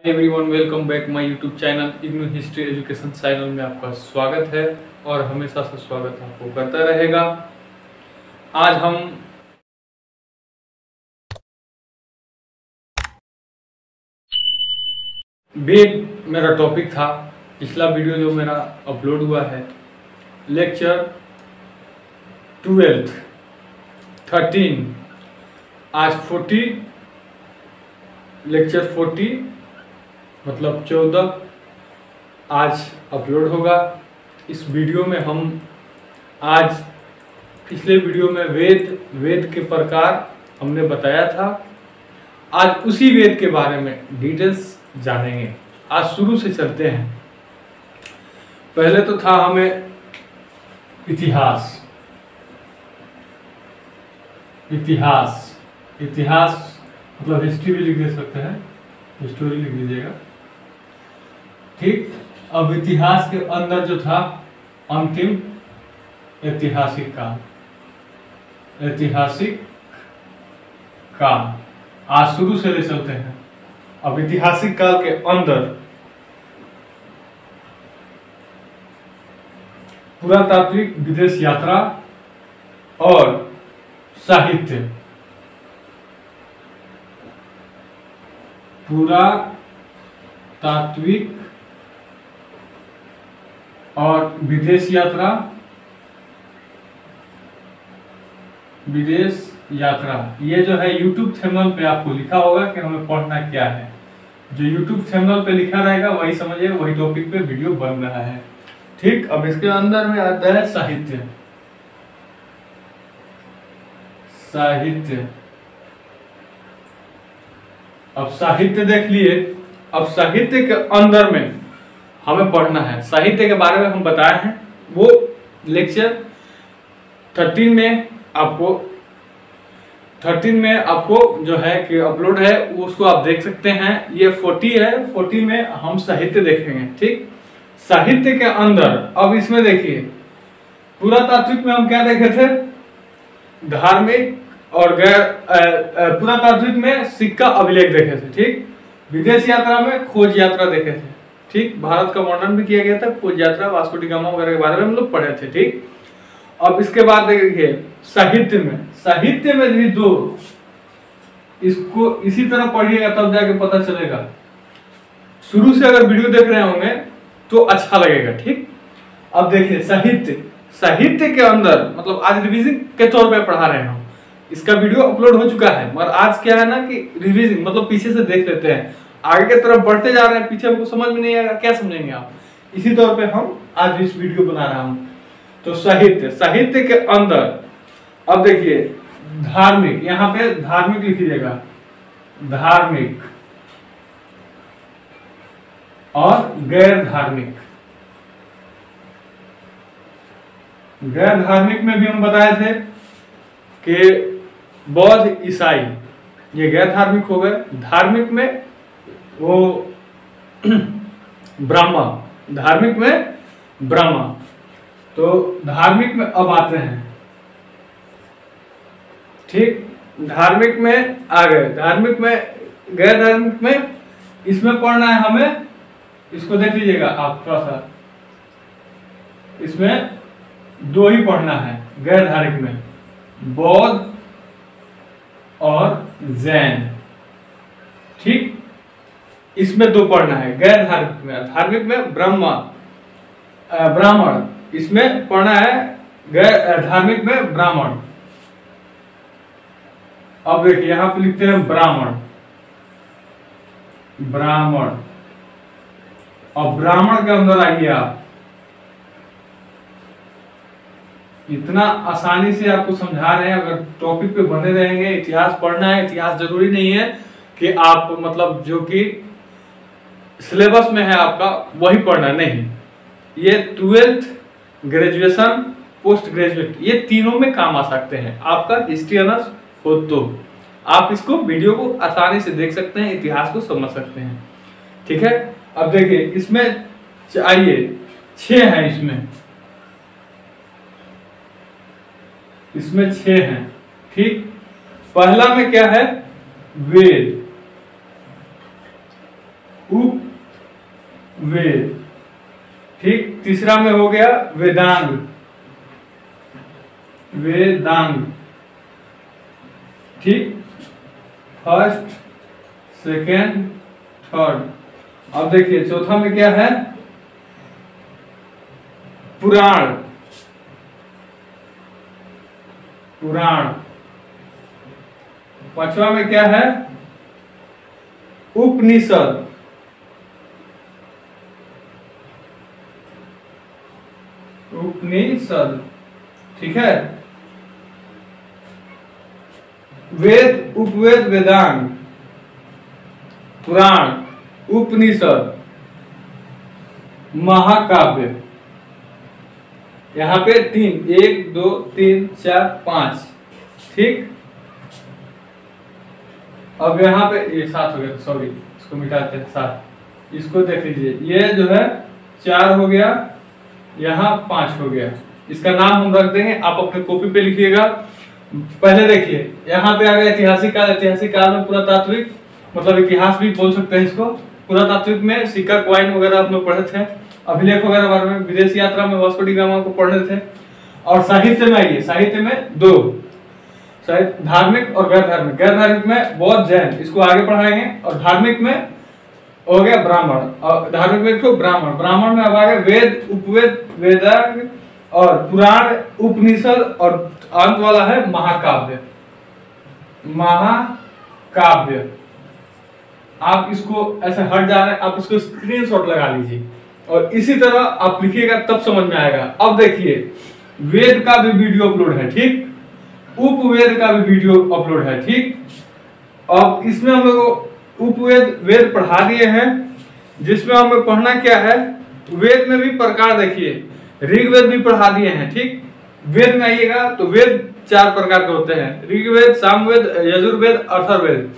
Everyone, welcome back my YouTube channel IGNOU history education channel में आपका स्वागत है और हमेशा से स्वागत आपको करता रहेगा। आज हम वेद मेरा टॉपिक था। पिछला वीडियो जो मेरा अपलोड हुआ है लेक्चर 12 13 आज 40 लेक्चर 40 मतलब 14 आज अपलोड होगा। इस वीडियो में हम आज पिछले वीडियो में वेद के प्रकार हमने बताया था। आज उसी वेद के बारे में डिटेल्स जानेंगे। आज शुरू से चलते हैं। पहले तो था हमें इतिहास मतलब हिस्ट्री भी लिख दे सकते हैं, हिस्टोरी लिख दीजिएगा। ठीक, अब इतिहास के अंदर जो था अंतिम ऐतिहासिक काल आज शुरू से ले चलते हैं। अब ऐतिहासिक काल के अंदर पुरातात्विक विदेश यात्रा और साहित्य। पुरातात्विक और विदेश यात्रा ये जो है यूट्यूब चैनल पे आपको लिखा होगा कि हमें पढ़ना क्या है। जो यूट्यूब चैनल पे लिखा रहेगा वही समझिए, वही टॉपिक पे वीडियो बन रहा है। ठीक, अब इसके अंदर में आता है साहित्य। अब साहित्य देख लिए। अब साहित्य के अंदर में हमें पढ़ना है। साहित्य के बारे में हम बताए हैं, वो लेक्चर 13 में आपको जो है कि अपलोड है उसको आप देख सकते हैं। ये 40 है, 40 में हम साहित्य देखेंगे। ठीक, साहित्य के अंदर अब इसमें देखिए, पुरातात्विक में हम क्या देखे थे? धार्मिक और पुरातात्विक में सिक्का अभिलेख देखे थे। ठीक, विदेश यात्रा में खोज यात्रा देखे थे। ठीक, भारत का वर्णन भी किया गया था, खोज यात्रा वास्को डी गामा वगैरह के बारे में हम लोग पढ़े थे। ठीक, अब इसके बाद देखिए साहित्य में भी दो, इसको इसी तरह पढ़िएगा तब जाके पता चलेगा। शुरू से अगर वीडियो देख रहे होंगे तो अच्छा लगेगा। ठीक, अब देखिए साहित्य के अंदर मतलब आज रिवीजन के तौर पे पढ़ा रहे हैं हम। इसका वीडियो अपलोड हो चुका है, मगर आज क्या है ना कि रिवीजन मतलब पीछे से देख लेते हैं। आगे की तरफ बढ़ते जा रहे हैं, पीछे हमको समझ में नहीं आएगा, क्या समझेंगे आप। इसी तौर पे हम आज इस वीडियो बना रहा हूं। तो साहित्य के अंदर अब देखिए धार्मिक, यहाँ पे धार्मिक लिख लीजिएगा, धार्मिक और गैर धार्मिक में भी हम बताए थे कि बौद्ध ईसाई ये गैर धार्मिक हो गए। धार्मिक में वो ब्रह्मा। तो धार्मिक में अब आते हैं। ठीक, धार्मिक में आ गए। धार्मिक में गैर धार्मिक में इसमें पढ़ना है हमें। इसको देख लीजिएगा आप थोड़ा सा, इसमें दो ही पढ़ना है। गैर धार्मिक में बौद्ध और जैन। ठीक, इसमें दो पढ़ना है। गैर धार्मिक में ब्राह्मण, इसमें पढ़ना है गैर धार्मिक में ब्राह्मण। अब देखिए यहां पे लिखते हैं ब्राह्मण और ब्राह्मण के अंदर आइए आप। इतना आसानी से आपको समझा रहे हैं, अगर टॉपिक पे बने रहेंगे। इतिहास पढ़ना है, इतिहास जरूरी नहीं है कि आप मतलब जो कि सिलेबस में है आपका वही पढ़ना नहीं। ये 12th ग्रेजुएशन पोस्ट ग्रेजुएट ये तीनों में काम आ सकते हैं। आपका हिस्ट्री ऑनर्स हो तो आप इसको वीडियो को आसानी से देख सकते हैं, इतिहास को समझ सकते हैं। ठीक है, अब देखिए इसमें आइए 6 हैं। इसमें 6 हैं। ठीक, पहला में क्या है? वेद। उपवेद, ठीक। तीसरा में हो गया वेदांग, वेदांग, ठीक। First, second, third. अब देखिए चौथा में क्या है, पुराण, पुराण। पांचवा में क्या है, उपनिषद, उपनिषद, ठीक है। वेद, उपवेद, वेदांग, पुराण, उपनिषद, महाकाव्य। यहां पे 3, 1 2 3 4 5, ठीक। अब यहाँ पे ये 7 हो गया, सॉरी इसको मिटाते हैं 7। इसको देख लीजिए, ये जो है 4 हो गया, यहाँ 5 हो गया। इसका नाम हम रख देंगे, आप अपने कॉपी पे लिखिएगा। पहले देखिए यहाँ पे आ गया ऐतिहासिक काल। ऐतिहासिक काल में पुरातात्विक, मतलब इतिहास भी बोल सकते हैं इसको। पुरातात्विक में सिक्का, क्वाइन वगैरह आप लोग पढ़े थे, अभिलेख वगैरह बारे में। विदेश यात्रा में वास्को डी गामा को पढ़ने थे। और साहित्य में आइए, साहित्य में 2, धार्मिक और गैर धार्मिक। गैर धार्मिक में बौद्ध, जैन, इसको आगे पढ़ाएंगे। और धार्मिक में हो गया ब्राह्मण, और धार्मिक में देखो ब्राह्मण। ब्राह्मण में अब आ गया वेद, उपवेद, वेदांग और पुराण, उपनिषद, और अंत वाला है महाकाव्य, महाकाव्य। आप इसको ऐसे हट जा रहे हैं, आप इसको स्क्रीनशॉट लगा लीजिए और इसी तरह आप लिखिएगा, तब समझ में आएगा। अब देखिए वेद का भी वीडियो अपलोड है, ठीक। उपवेद का भी वीडियो अपलोड है, ठीक। अब इसमें हम लोग उपवेद, वेद पढ़ा दिए हैं, जिसमें हमें पढ़ना क्या है। वेद में भी प्रकार देखिए, ऋग्वेद भी पढ़ा दिए हैं, ठीक। वेद में आइएगा तो वेद 4 प्रकार के होते हैं, ऋग्वेद, सामवेद, यजुर्वेद, अथर्ववेद।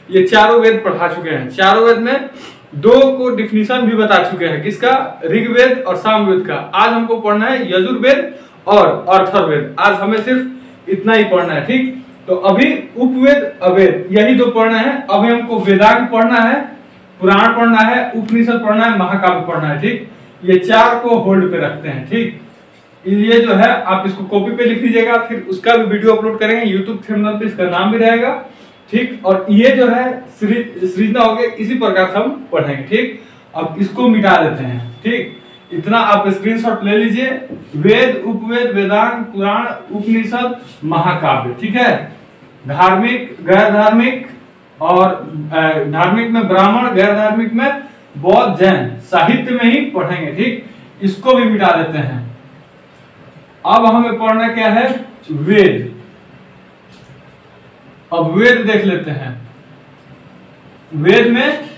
ये चारों वेद पढ़ा चुके हैं। चारों वेद में 2 को डिफिनीशन भी बता चुके हैं, किसका, ऋग्वेद और सामवेद का। आज हमको पढ़ना है यजुर्वेद और अथर्ववेद। आज हमें सिर्फ इतना ही पढ़ना है, ठीक। तो अभी उपवेद, अवेद, यही 2 पढ़ना है। अभी हमको वेदांग पढ़ना है, पुराण पढ़ना है, उपनिषद पढ़ना है, महाकाव्य पढ़ना है, ठीक। ये 4 को होल्ड पे रखते हैं, ठीक। ये जो है आप इसको कॉपी पे लिख लीजिएगा, फिर उसका भी वीडियो अपलोड करेंगे यूट्यूब चैनल पे, इसका नाम भी रहेगा, ठीक। और ये जो है सृजना हो गया, इसी प्रकार से हम पढ़ेंगे, ठीक। अब इसको मिटा देते हैं, ठीक। इतना आप स्क्रीनशॉट ले लीजिए। वेद, उपवेद, वेदांग, पुराण, उपनिषद, महाकाव्य, ठीक है। धार्मिक, गैर धार्मिक, और धार्मिक में ब्राह्मण, गैर धार्मिक में बौद्ध, जैन। साहित्य में ही पढ़ेंगे, ठीक। इसको भी मिटा देते हैं। अब हमें पढ़ना क्या है, वेद। अब वेद देख लेते हैं। वेद में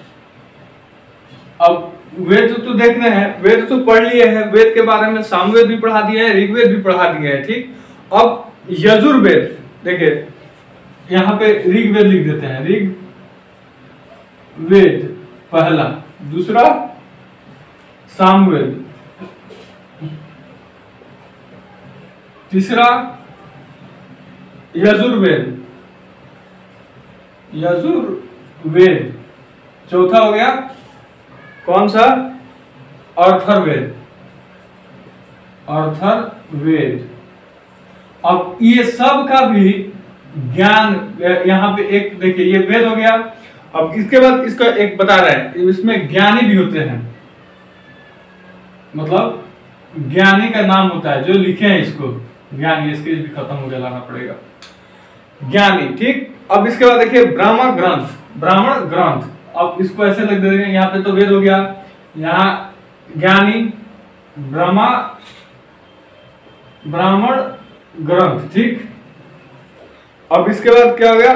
अब वेद तो देख रहे हैं, वेद तो पढ़ लिए हैं। वेद के बारे में सामवेद भी पढ़ा दिए हैं, ऋग्वेद भी पढ़ा दिए हैं, ठीक। अब यजुर्वेद देखिए, यहाँ पे ऋग्वेद लिख देते हैं। ऋग्वेद पहला, दूसरा सामवेद, तीसरा यजुर्वेद, यजुर्वेद, चौथा हो गया कौन सा, अथर्ववेद, अथर्ववेद। अब ये सब का भी ज्ञान यहाँ पे एक देखिए, ये वेद हो गया। अब इसके बाद इसका एक बता रहे हैं, इसमें ज्ञानी भी होते हैं, मतलब ज्ञानी का नाम होता है जो लिखे हैं इसको, ज्ञानी। इसके भी खत्म हो गया, लाना पड़ेगा, ज्ञानी, ठीक। अब इसके बाद देखिए ब्राह्मण ग्रंथ, ब्राह्मण ग्रंथ। अब इसको ऐसे लग देंगे, यहाँ पे तो वेद हो गया, यहाँ ज्ञानी, ब्राह्मण ग्रंथ, ठीक। अब इसके बाद क्या हो गया,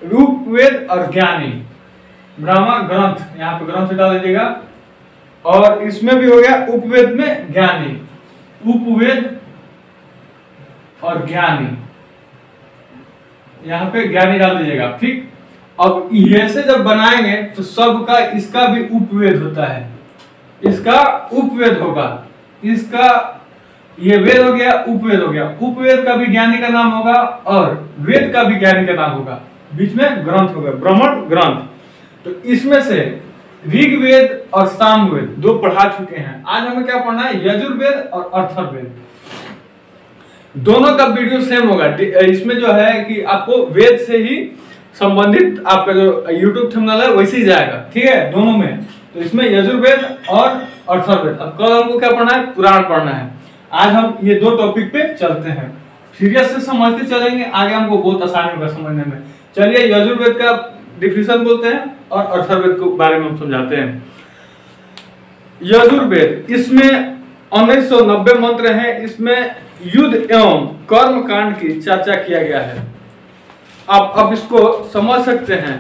रूप वेद और ज्ञानी, ब्राह्मण ग्रंथ, यहाँ पे ग्रंथ डाल दीजिएगा। और इसमें भी हो गया उपवेद में ज्ञानी, उपवेद और ज्ञानी, यहाँ पे ज्ञानी डाल दीजिएगा, ठीक। अब ऐसे जब बनाएंगे तो सबका इसका भी उपवेद होता है, इसका उपवेद होगा, इसका ये वेद हो गया, उपवेद हो गया। उपवेद का भी ज्ञानी का नाम होगा और वेद का भी ज्ञानी का नाम होगा, बीच में ग्रंथ होगा, ब्राह्मण ग्रंथ। तो इसमें से ऋग्वेद और सामवेद दो पढ़ा चुके हैं। आज हमें क्या पढ़ना है, यजुर्वेद और अथर्ववेद। दोनों का वीडियो सेम होगा। इसमें जो है कि आपको वेद से ही संबंधित आपका जो YouTube थंबनेल है वैसे ही जाएगा, ठीक है, दोनों में। तो इसमें यजुर्वेद और अथर्ववेद। अब कल हमको क्या पढ़ना है, पुराण पढ़ना है। आज हम ये दो टॉपिक पे चलते हैं, सीरियस से समझते चलेंगे, आगे हमको बहुत आसानी होगा समझने में। चलिए यजुर्वेद का डिफिनेशन बोलते हैं और अथर्ववेद के बारे में हम समझाते हैं। यजुर्वेद, इसमें 1990 मंत्र हैं। इसमें युद्ध एवं कर्म कांड की चर्चा किया गया है। आप अब इसको समझ सकते हैं।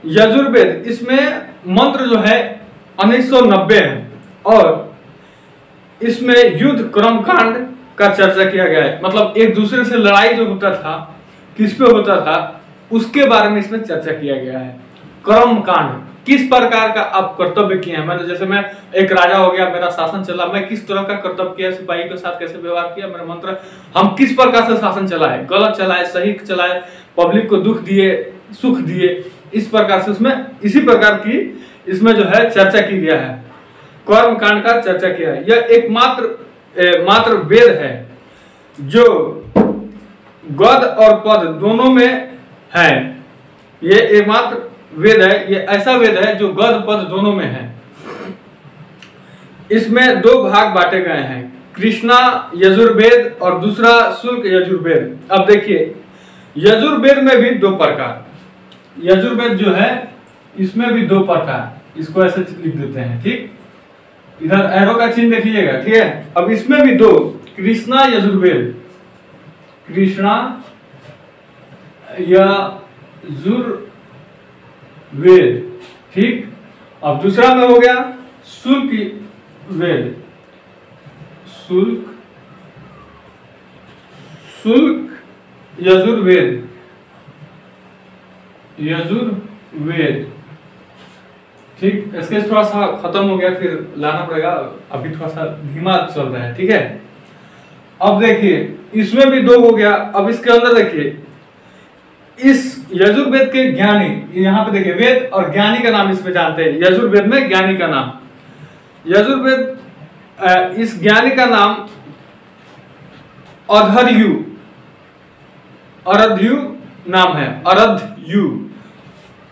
यजुर्वेद, इसमें मंत्र जो है 1990 है और इसमें युद्ध कर्म कांड का चर्चा किया गया है। मतलब एक दूसरे से लड़ाई जो होता था, किस पे होता था, उसके बारे में इसमें चर्चा किया गया है। कर्म कांड, किस प्रकार का आप कर्तव्य किए हैं। मतलब जैसे मैं एक राजा हो गया, मेरा शासन चला, मैं किस तरह का कर्तव्य किया, सिपाही के साथ कैसे व्यवहार किया, मेरा मंत्र, हम किस प्रकार से शासन चलाए, गलत चलाए, सही चलाए, पब्लिक को दुख दिए, सुख दिए, इस प्रकार से उसमें इसी प्रकार की इसमें जो है चर्चा की गया है। कर्म कांड का चर्चा किया है। यह एक मात्र वेद है जो गद और पद दोनों में है। ये एकमात्र वेद है, ये ऐसा वेद है जो गद पद दोनों में है। इसमें दो भाग बांटे गए हैं, कृष्णा यजुर्वेद और दूसरा शुक्ल यजुर्वेद। अब देखिए यजुर्वेद में भी दो प्रकार, यजुर्वेद जो है इसमें भी दो प्रकार, इसको ऐसे लिख देते हैं, ठीक, इधर एरो का चिन्ह देख लीजिएगा, ठीक है। अब इसमें भी दो, कृष्णा यजुर्वेद, कृष्णा यजुर्वेद, ठीक। अब दूसरा में हो गया शुक्ल वेद, शुक्ल यजुर्वेद, ठीक। इसके थोड़ा सा खत्म हो गया, फिर लाना पड़ेगा, अभी थोड़ा सा धीमा चल रहा है, ठीक है। अब देखिए इसमें भी दो हो गया। अब इसके अंदर देखिए, इस यजुर्वेद के ज्ञानी, यहाँ पे देखिए वेद और ज्ञानी का नाम इसमें जानते हैं। यजुर्वेद में ज्ञानी का नाम, यजुर्वेद, इस ज्ञानी का नाम अरध्यु नाम है, अरध्यु।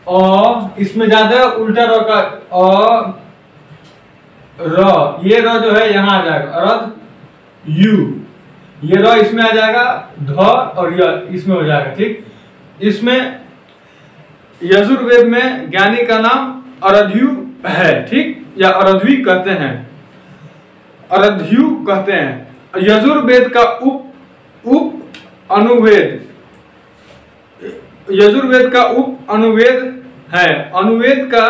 और इसमें ज्यादा उल्टा र का र, ये र जो है यहाँ आ जाएगा अरध्यु, ये र इसमें आ जाएगा ध और य इसमें हो जाएगा, ठीक। इसमें यजुर्वेद में ज्ञानी का नाम अरध्यु है, ठीक, या अरध्वी कहते हैं, अरध्यु कहते हैं। यजुर्वेद का उप अनुवेद, यजुर्वेद का उप अनुवेद है। अनुवेद का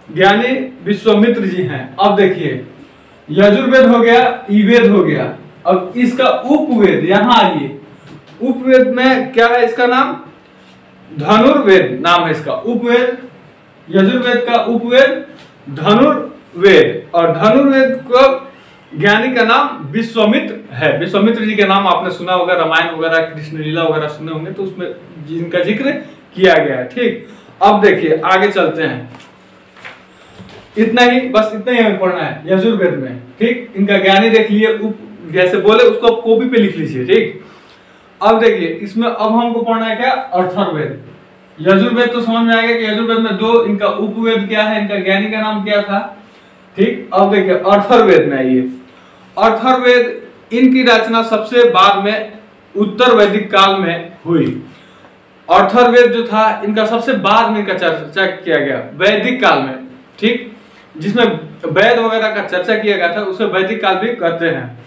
ज्ञानी विश्वामित्र जी हैं। अब देखिए यजुर्वेद हो गया, ईवेद हो गया। अब इसका उपवेद, यहां आइए, उपवेद में क्या है, इसका नाम धनुर्वेद नाम है इसका, उपवेद। यजुर्वेद का उपवेद धनुर्वेद, और धनुर्वेद को ज्ञानी का नाम विश्वामित्र है। विश्वामित्र जी के नाम आपने सुना होगा, रामायण वगैरह, कृष्ण लीला वगैरह सुने होंगे, तो उसमें जिनका जिक्र किया गया है, ठीक। अब देखिए आगे चलते हैं, इतना ही, बस इतना ही हमें पढ़ना है यजुर्वेद में, ठीक। इनका ज्ञानी देख लिए, उप जैसे बोले उसको आप कॉपी पे लिख लीजिए, ठीक। अब देखिए इसमें अब हमको पढ़ना है क्या, अथर्ववेद। यजुर्वेद तो समझ में आ गया कि यजुर्वेद में दो, इनका उपवेद क्या है, इनका ज्ञानी का नाम क्या था, ठीक। अब देखिए अथर्ववेद में आइए। अथर्ववेद, इनकी रचना सबसे बाद में उत्तर वैदिक काल में हुई। अथर्ववेद जो था इनका सबसे बाद में इनका चर्चा किया गया वैदिक काल में, ठीक, जिसमें वेद वगैरह का चर्चा किया गया था, उसे वैदिक काल भी कहते हैं।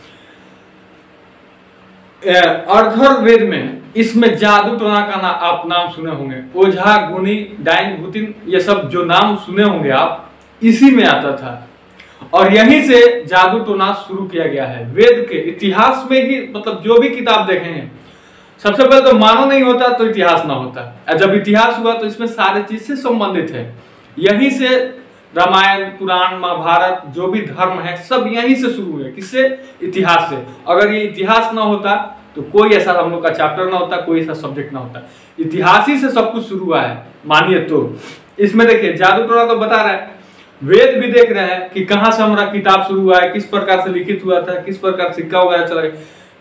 अथर्ववेद में, इसमें जादू टोना का आप नाम सुने होंगे, ओझा, गुनी, डाइन, भूतिन, ये सब जो नाम सुने होंगे आप, इसी में आता था। और यहीं से जादू टोना शुरू किया गया है। वेद के इतिहास में ही, मतलब जो भी किताब देखेंगे, सबसे पहले तो मानव नहीं होता तो इतिहास ना होता, और जब इतिहास हुआ तो इसमें सारे चीज से संबंधित है। यहीं से रामायण, पुराण, महाभारत, जो भी धर्म है, सब यहीं से शुरू हुए, किससे, इतिहास से। अगर ये इतिहास ना होता तो कोई ऐसा हम लोग का चैप्टर ना होता, कोई ऐसा सब्जेक्ट ना होता। इतिहास ही से सब कुछ शुरू हुआ है, मानिए तो। इसमें देखिए जादू टोना तो बता रहा है, वेद भी देख रहे हैं कि कहाँ से हमारा किताब शुरू हुआ है, किस प्रकार से लिखित हुआ था, किस प्रकार सिक्का वगैरह चला गया,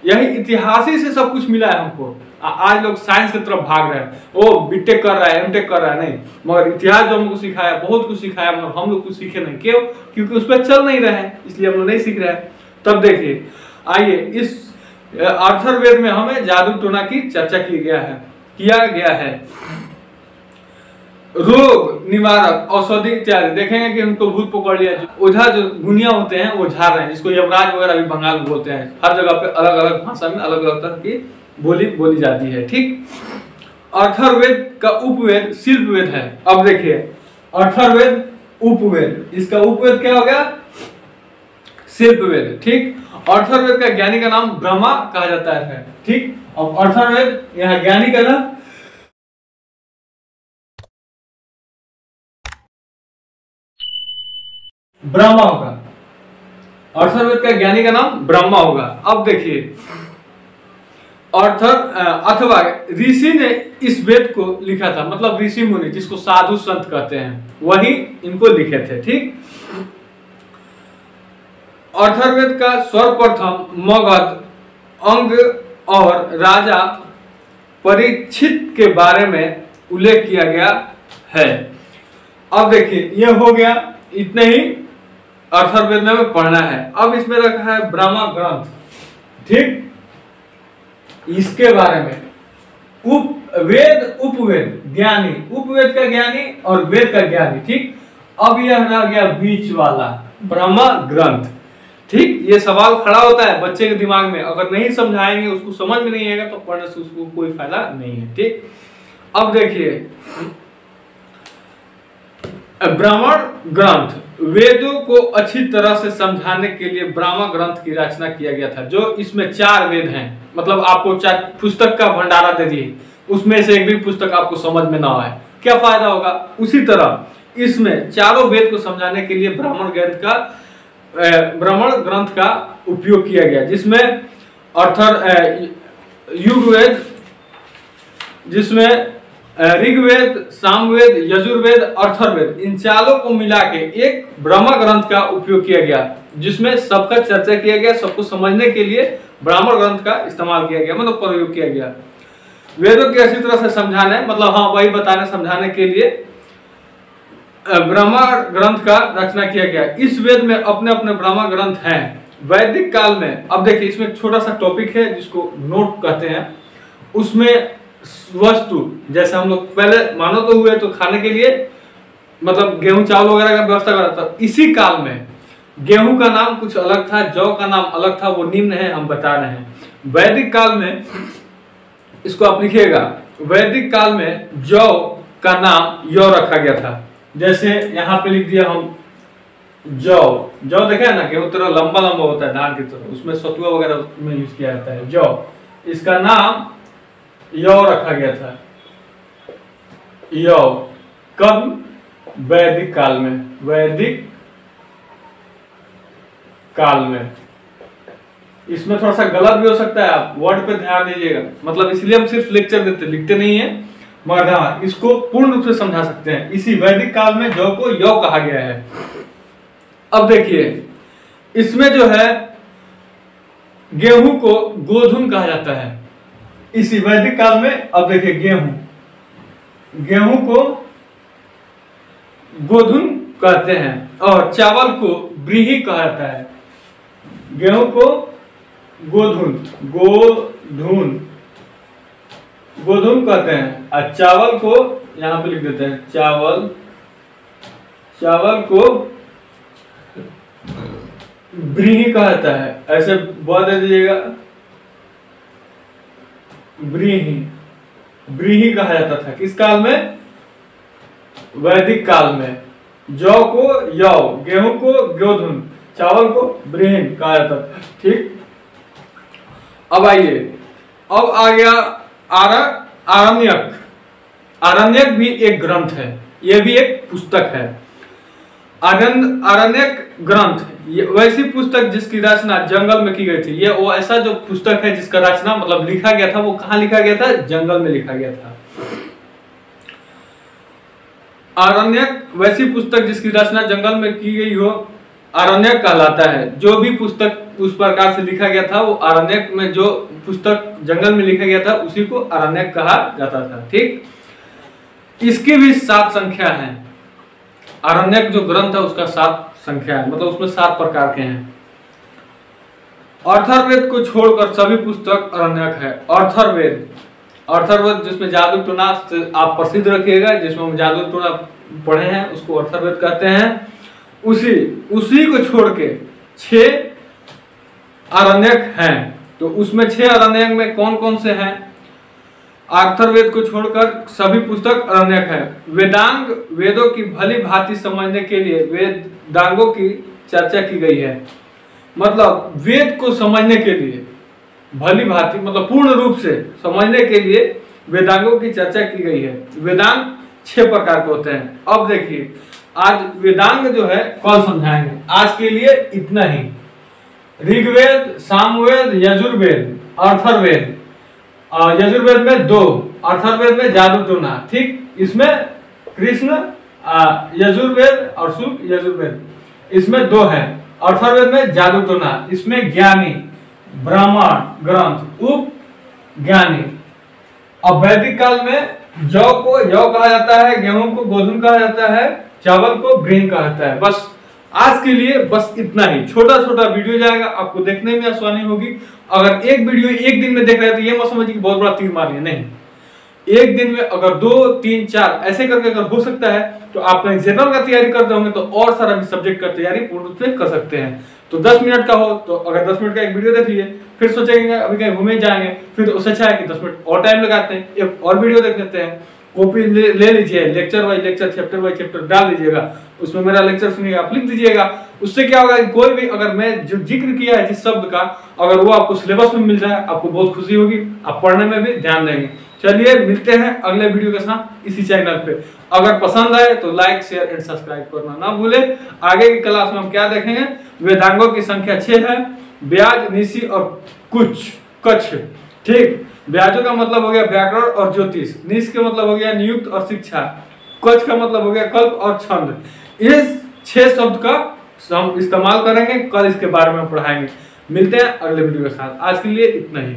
यही इतिहास ही से सब कुछ मिला है हमको। आज लोग साइंस की तरफ भाग रहे हैं, ओ बीटेक कर रहा है, एमटेक कर रहा है, नहीं, मगर इतिहास जो हमको सिखाया बहुत कुछ सिखाया, मगर हम लोग कुछ सीखे नहीं। क्यों? क्योंकि उस पर चल नहीं रहे हैं, इसलिए हम लोग नहीं सीख रहे हैं। तब देखिए, आइए इस अथर्ववेद में हमें जादू टोना की चर्चा किया गया है। रोग निवारक औषधि इत्यादि देखेंगे कि उनको भूत पकड़ लिया, ओझा जो गुनिया होते हैं वो झाड़ रहे हैं, जिसको यमराज वगैरह भी बंगाल में बोलते हैं। हर जगह पे अलग अलग भाषा में अलग अलग तरह की बोली जाती है। ठीक, अथर्ववेद का उपवेद शिल्पवेद है। अब देखिए अथर्ववेद उपवेद, इसका उपवेद क्या हो गया? शिल्पवेद। ठीक, अथर्ववेद का ज्ञानी का नाम ब्रह्मा कहा जाता है। ठीक, अब अथर्ववेद यहाँ ज्ञानी का नाम ब्रह्मा होगा, अथर्ववेद का ज्ञानी का नाम ब्रह्मा होगा। अब देखिए अथवा ऋषि ने इस वेद को लिखा था, मतलब ऋषि मुनि जिसको साधु संत कहते हैं वही इनको लिखे थे। ठीक, अथर्ववेद का सर्वप्रथम मगध अंग और राजा परीक्षित के बारे में उल्लेख किया गया है। अब देखिए ये हो गया, इतने ही अथर्ववेद में पढ़ना है। अब इसमें रखा है ब्रह्मा ग्रंथ। ठीक, इसके बारे में उपवेद उपवेद ज्ञानी, उपवेद का ज्ञानी और वेद का ज्ञानी। ठीक, अब यह रह गया बीच वाला ब्रह्मा ग्रंथ। ठीक, ये सवाल खड़ा होता है बच्चे के दिमाग में, अगर नहीं समझाएंगे, उसको समझ में नहीं आएगा तो पढ़ने से उसको कोई फायदा नहीं है। ठीक, अब देखिए ब्राह्मण ग्रंथ, वेदों को अच्छी तरह से समझाने के लिए ब्राह्मण ग्रंथ की रचना किया गया था। जो इसमें 4 वेद हैं, मतलब आपको 4 पुस्तक का भंडारा दे दिए, उसमें से एक भी पुस्तक आपको समझ में ना आए, क्या फायदा होगा? उसी तरह इसमें चारों वेद को समझाने के लिए ब्राह्मण ग्रंथ का उपयोग किया गया, जिसमें युगवेद, जिसमें ऋग्वेद, सामवेद, यजुर्वेद, अथर्ववेद, इन चारों को मिला के एक ब्रह्म ग्रंथ का उपयोग किया गया, जिसमें सबका चर्चा किया गया, सबको समझने के लिए ब्राह्मण ग्रंथ का इस्तेमाल किया गया, मतलब प्रयोग किया गया। वेदों को अच्छी तरह से समझाने, मतलब हाँ वही बताने समझाने के लिए ब्राह्मण ग्रंथ का रचना किया गया। इस वेद में अपने अपने ब्राह्मण ग्रंथ हैं। वैदिक काल में, अब देखिए इसमें एक छोटा सा टॉपिक है जिसको नोट कहते हैं, उसमें वस्तु, जैसे हम लोग पहले मानो तो हुए तो खाने के लिए मतलब गेहूं चावल वगैरह का व्यवस्था कर रहा था। इसी काल में गेहूं का नाम कुछ अलग था, जौ का नाम अलग था, वो निम्न है, हम बता रहे हैं। वैदिक काल में, इसको आप लिखिएगा, वैदिक काल में जौ का नाम यौ रखा गया था। जैसे यहाँ पे लिख दिया हम जौ, जौ देखे ना, गेहूं तरह लंबा लंबा होता है धान की तरह, उसमें सतुआ वगैरह में यूज किया जाता है जौ, इसका नाम यौ रखा गया था। यौ कब? वैदिक काल में, वैदिक काल में। इसमें थोड़ा सा गलत भी हो सकता है, आप वर्ड पे ध्यान दीजिएगा, मतलब इसलिए हम सिर्फ लेक्चर देते, लिखते नहीं है, मगर हाँ इसको पूर्ण रूप से समझा सकते हैं। इसी वैदिक काल में जौ को यौ कहा गया है। अब देखिए इसमें जो है गेहूं को गोधुम कहा जाता है इसी वैदिक काल में। अब देखिए गेहूं को गोधुम कहते हैं और चावल को ब्रीही कहा जाता है। गेहूं को गोधुम कहते हैं और चावल को यहां पे लिख देते हैं, चावल को ब्रीही कहा जाता है। ऐसे बोल दे दीजिएगा, ब्रीही कहा जाता था। किस काल में? वैदिक काल में। जौ को यौ, गेहूं को गोधुम, चावल को ब्रीही कहा जाता था। ठीक, अब आइए, अब आ गया आरण्यक। आरण्यक भी एक ग्रंथ है, यह भी एक पुस्तक है। आरण्यक ग्रंथ वैसी पुस्तक जिसकी रचना जंगल में की गई थी। ये वो ऐसा जो पुस्तक है जिसका रचना मतलब लिखा गया था, वो कहाँ लिखा गया था? जंगल में लिखा गया था। आरण्यक वैसी पुस्तक जिसकी रचना जंगल में की गई हो, आरण्यक कहलाता है। जो भी पुस्तक उस प्रकार से लिखा गया था वो आरण्यक में, जो पुस्तक जंगल में लिखा गया था उसी को आरण्यक कहा जाता था। ठीक, इसकी भी 7 संख्या है। आरण्यक जो ग्रंथ है उसका 7 संख्या है, मतलब उसमें 7 प्रकार के हैं। अर्थवेद को छोड़कर सभी पुस्तक आरण्यक है। अर्थवेद, अर्थवेद जिसमें जादू टोना आप प्रसिद्ध रखिएगा, जिसमें हम जादू टोना पढ़े हैं उसको अर्थवेद कहते हैं। उसी को छोड़ के 6 आरण्यक हैं। तो उसमें 6 आरण्यक में कौन कौन से हैं? अर्थवेद को छोड़कर सभी पुस्तक आरण्यक है। वेदांग, वेदों की भली भांति समझने के लिए वेदांगों की चर्चा की गई है। मतलब वेद को समझने के लिए भली भांति, मतलब पूर्ण रूप से समझने के लिए वेदांगों की चर्चा की गई है। वेदांग 6 प्रकार के होते हैं। अब देखिए, आज वेदांग जो है कौन समझाएंगे। आज के लिए इतना ही। ऋग्वेद, सामवेद, यजुर्वेद, अथर्ववेद। यजुर्वेद में 2, अथर्ववेद में जादू टोना। ठीक, इसमें कृष्ण यजुर्वेद और शुक्ल यजुर्वेद, इसमें 2 है। अथर्ववेद में जादू टोना, इसमें ज्ञानी ब्राह्मण ग्रंथ, उप ज्ञानी। अब वैदिक काल में जौ को यौ कहा जाता है, गेहूं को गोधूम कहा जाता है, चावल को ग्रेन कहा जाता है। बस आज के लिए बस इतना ही। छोटा छोटा वीडियो जाएगा, आपको देखने में आसानी होगी। अगर एक वीडियो एक दिन में देख रहे हैं तो ये मत समझिए कि बहुत बड़ा तीर मार लिया, नहीं। एक दिन में अगर 2, 3, 4 ऐसे करके अगर हो सकता है तो आप जनरल का तैयारी करते होंगे तो और सारा भी सब्जेक्ट का तैयारी पूर्ण रूप से कर सकते हैं। तो 10 मिनट का हो तो अगर 10 मिनट का एक वीडियो देख लिए, फिर सोचेंगे अभी कहीं घूमे जाएंगे, फिर उससे अच्छा है कि 10 मिनट और टाइम लगाते हैं, एक और वीडियो देख लेते हैं। कॉपी ले लीजिए, lecture by lecture, chapter by chapter डाल दीजिएगा, उसमें मेरा लेक्चर सुनिएगा, आप लिख दीजिएगा। उससे क्या होगा कि कोई भी अगर मैं जो जिक्र किया है जिस शब्द का, अगर वो आपको सिलेबस में मिल जाए आपको बहुत खुशी होगी, आप पढ़ने में भी ध्यान देंगे। चलिए मिलते हैं अगले वीडियो के साथ इसी चैनल पे। अगर पसंद आए तो लाइक, शेयर एंड सब्सक्राइब करना ना भूले। आगे की क्लास में हम क्या देखेंगे? वेदांगों की संख्या 6 है। ब्याज, निशी और कच्छ। ठीक, ब्याजों का मतलब हो गया व्याकरण और ज्योतिष, निश का मतलब हो गया नियुक्त और शिक्षा, कच्छ का मतलब हो गया कल्प और छंद। इस 6 शब्द का हम इस्तेमाल करेंगे, कल इसके बारे में पढ़ाएंगे। मिलते हैं अगले वीडियो के साथ। आज के लिए इतना ही।